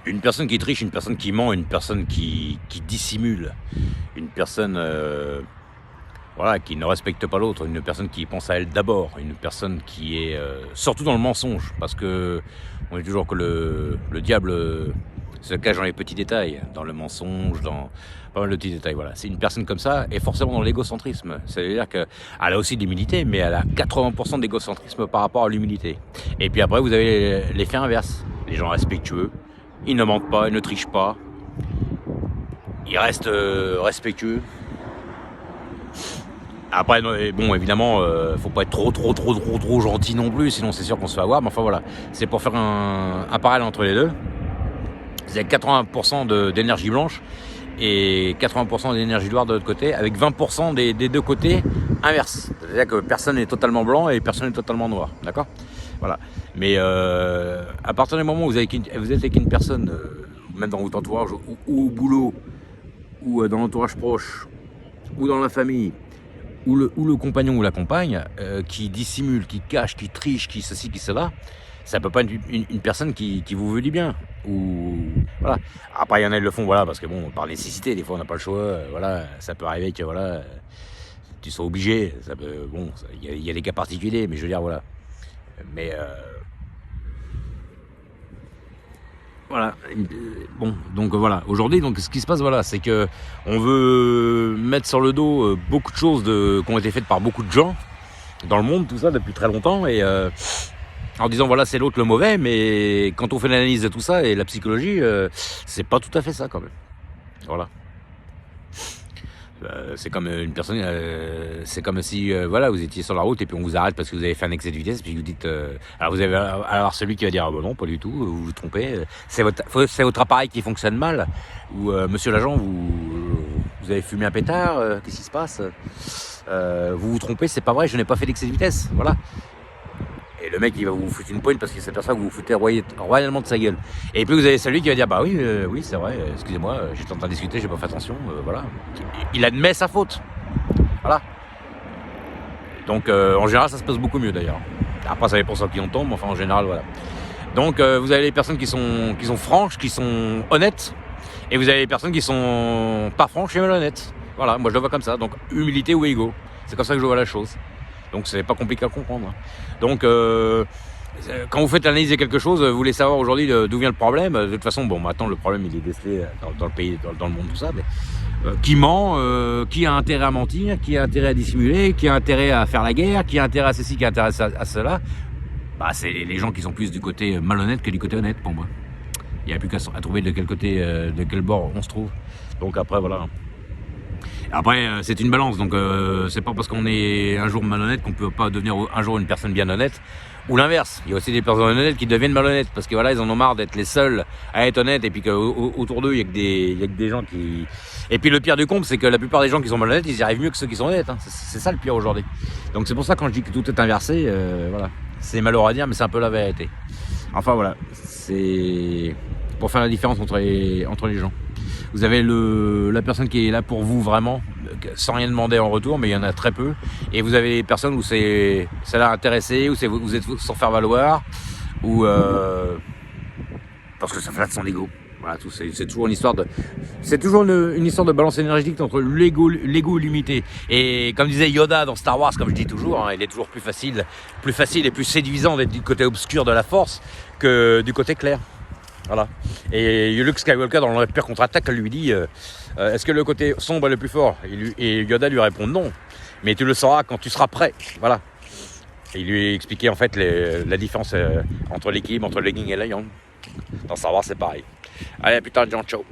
Une personne qui triche, une personne qui ment, une personne qui dissimule, une personne voilà, qui ne respecte pas l'autre, une personne qui pense à elle d'abord, une personne qui est surtout dans le mensonge, parce que on dit toujours que le diable se cache dans les petits détails, dans le mensonge, dans pas mal de petits détails. Voilà, c'est une personne comme ça, et forcément dans l'égocentrisme. C'est-à-dire qu'elle a aussi de l'humilité, mais elle a 80% d'égocentrisme par rapport à l'humilité. Et puis après, vous avez l'effet inverse. Les gens respectueux, ils ne mentent pas, ils ne trichent pas, ils restent respectueux. Après, bon, évidemment, faut pas être trop gentil non plus, sinon c'est sûr qu'on se fait avoir. Mais enfin voilà, c'est pour faire un parallèle entre les deux. Vous avez 80% d'énergie blanche et 80% d'énergie noire de l'autre côté, avec 20% des deux côtés inverses. C'est-à-dire que personne n'est totalement blanc et personne n'est totalement noir. D'accord ? Voilà. Mais à partir du moment où vous êtes avec une personne, même dans votre entourage, ou au boulot, ou dans l'entourage proche, ou dans la famille, ou le compagnon ou la compagne, qui dissimule, qui cache, qui triche, qui ceci, qui cela, ça peut pas être une personne qui vous veut du bien. Ou voilà. Après, il y en a qui le font, voilà, parce que bon, par nécessité, des fois on n'a pas le choix, voilà, ça peut arriver que voilà, tu sois obligé. Ça peut, bon, il y a des cas particuliers, mais je veux dire voilà. Mais voilà, bon, donc voilà, aujourd'hui, donc ce qui se passe, voilà, c'est que on veut mettre sur le dos beaucoup de choses qui ont été faites par beaucoup de gens dans le monde, tout ça, depuis très longtemps, et en disant, voilà, c'est l'autre le mauvais, mais quand on fait l'analyse de tout ça, et la psychologie, c'est pas tout à fait ça, quand même. Voilà. C'est comme une personne, c'est comme si voilà, vous étiez sur la route et puis on vous arrête parce que vous avez fait un excès de vitesse, puis vous dites alors vous avez alors celui qui va dire ah, bah non, pas du tout, vous vous trompez, c'est votre appareil qui fonctionne mal, ou monsieur l'agent, vous avez fumé un pétard, qu'est-ce qui se passe, vous vous trompez, c'est pas vrai, je n'ai pas fait d'excès de vitesse, voilà. Et le mec, il va vous foutre une poigne parce qu'il s'aperçoit que vous vous foutez royalement de sa gueule. Et puis vous avez celui qui va dire bah oui, oui c'est vrai, excusez-moi, j'étais en train de discuter, j'ai pas fait attention, voilà. Il admet sa faute. Voilà. Donc en général, ça se passe beaucoup mieux d'ailleurs. Après, ça dépend sur qui on tombe, mais enfin en général, voilà. Donc vous avez les personnes qui sont franches, qui sont honnêtes, et vous avez les personnes qui sont pas franches et malhonnêtes. Voilà, moi je le vois comme ça. Donc humilité ou ego, c'est comme ça que je vois la chose. Donc c'est pas compliqué à comprendre. Donc quand vous faites analyser quelque chose, vous voulez savoir aujourd'hui d'où vient le problème. De toute façon, bon, maintenant le problème il est décelé dans le pays, dans le monde, tout ça. Mais qui ment, qui a intérêt à mentir, qui a intérêt à dissimuler, qui a intérêt à faire la guerre, qui a intérêt à ceci, qui a intérêt à cela. Bah, c'est les gens qui sont plus du côté malhonnête que du côté honnête pour moi. Il n'y a plus qu'à trouver de quel côté, de quel bord on se trouve. Donc après voilà. Après, c'est une balance, donc c'est pas parce qu'on est un jour malhonnête qu'on peut pas devenir un jour une personne bien honnête, ou l'inverse. Il y a aussi des personnes honnêtes qui deviennent malhonnêtes, parce que voilà, ils en ont marre d'être les seuls à être honnêtes, et puis qu'autour d'eux, il y a que des gens qui... Et puis le pire du compte, c'est que la plupart des gens qui sont malhonnêtes, ils y arrivent mieux que ceux qui sont honnêtes, hein. C'est ça le pire aujourd'hui. Donc c'est pour ça quand je dis que tout est inversé, voilà. C'est malheureux à dire, mais c'est un peu la vérité. Enfin voilà, c'est pour faire la différence entre les gens. Vous avez la personne qui est là pour vous vraiment, sans rien demander en retour, mais il y en a très peu. Et vous avez les personnes où ça l'a intéressé, où vous êtes sans faire valoir, ou parce que ça flatte son ego. Voilà, c'est toujours une histoire une histoire de balance énergétique entre l'ego et l'humilité. Et comme disait Yoda dans Star Wars, comme je dis toujours, hein, il est toujours plus facile et plus séduisant d'être du côté obscur de la force que du côté clair. Voilà. Et Luke Skywalker dans l'Empire contre-attaque lui dit est-ce que le côté sombre est le plus fort, et Yoda lui répond non, mais tu le sauras quand tu seras prêt. Voilà. Et il lui expliquait en fait la différence entre l'équilibre entre le yin et le yang. Dans Star Wars c'est pareil. Allez, à plus tard, John, ciao.